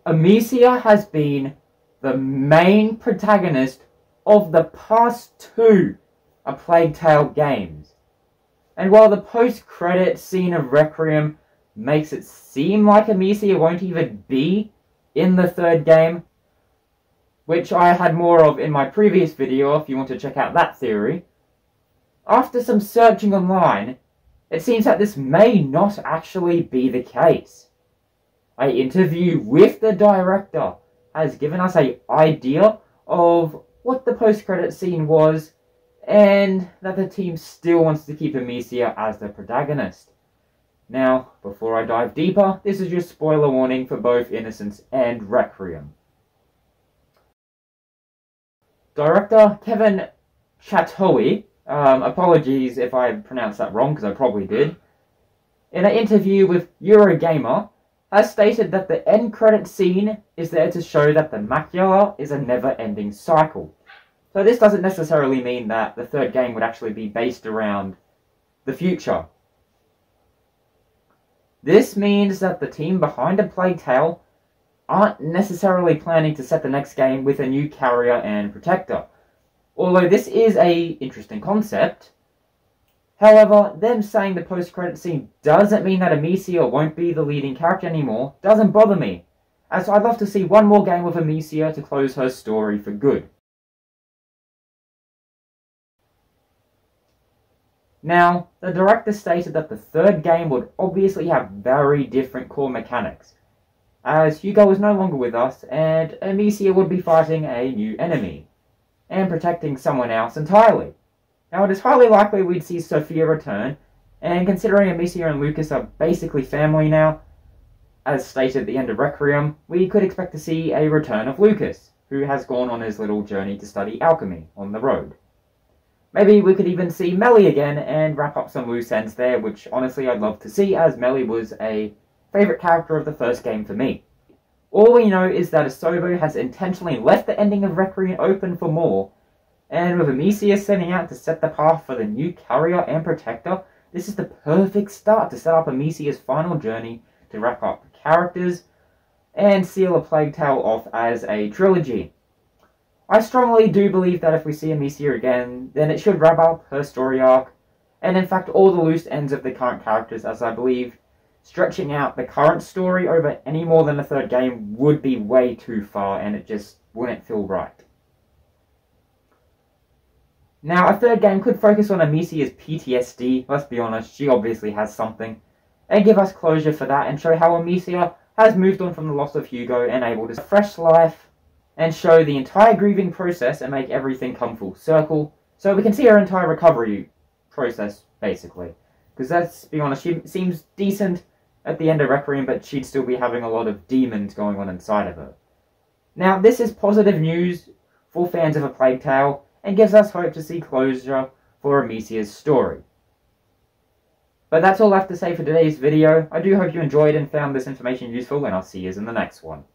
Amicia has been the main protagonist of the past two A Plague Tale games. And while the post-credit scene of Requiem makes it seem like Amicia won't even be in the third game, which I had more of in my previous video if you want to check out that theory, after some searching online, it seems that this may not actually be the case. An interview with the director has given us an idea of what the post-credit scene was, and that the team still wants to keep Amicia as the protagonist. Now, before I dive deeper, this is your spoiler warning for both Innocence and Requiem. Director Kevin Chatoui, apologies if I pronounced that wrong, because I probably did, in an interview with Eurogamer, has stated that the end credit scene is there to show that the macula is a never-ending cycle. So this doesn't necessarily mean that the third game would actually be based around the future. This means that the team behind A Plague Tale aren't necessarily planning to set the next game with a new carrier and protector. Although this is an interesting concept. However, them saying the post-credit scene doesn't mean that Amicia won't be the leading character anymore doesn't bother me, as I'd love to see one more game with Amicia to close her story for good. Now, the director stated that the third game would obviously have very different core mechanics, as Hugo was no longer with us and Amicia would be fighting a new enemy, and protecting someone else entirely. Now, it is highly likely we'd see Sophia return, and considering Amicia and Lucas are basically family now, as stated at the end of Requiem, we could expect to see a return of Lucas, who has gone on his little journey to study alchemy on the road. Maybe we could even see Melly again and wrap up some loose ends there, which honestly I'd love to see, as Melly was a favourite character of the first game for me. All we know is that Asobo has intentionally left the ending of Requiem open for more, and with Amicia setting out to set the path for the new carrier and protector, this is the perfect start to set up Amicia's final journey to wrap up the characters and seal A Plague Tale off as a trilogy. I strongly do believe that if we see Amicia again, then it should wrap up her story arc, and in fact all the loose ends of the current characters, as I believe stretching out the current story over any more than the third game would be way too far, and it just wouldn't feel right. Now, a third game could focus on Amicia's PTSD, let's be honest, she obviously has something, and give us closure for that and show how Amicia has moved on from the loss of Hugo and able to fresh life and show the entire grieving process and make everything come full circle, so we can see her entire recovery process, basically. Because let's be honest, she seems decent at the end of Requiem, but she'd still be having a lot of demons going on inside of her. Now, this is positive news for fans of A Plague Tale, and gives us hope to see closure for Amicia's story. But that's all I have to say for today's video. I do hope you enjoyed and found this information useful, and I'll see you in the next one.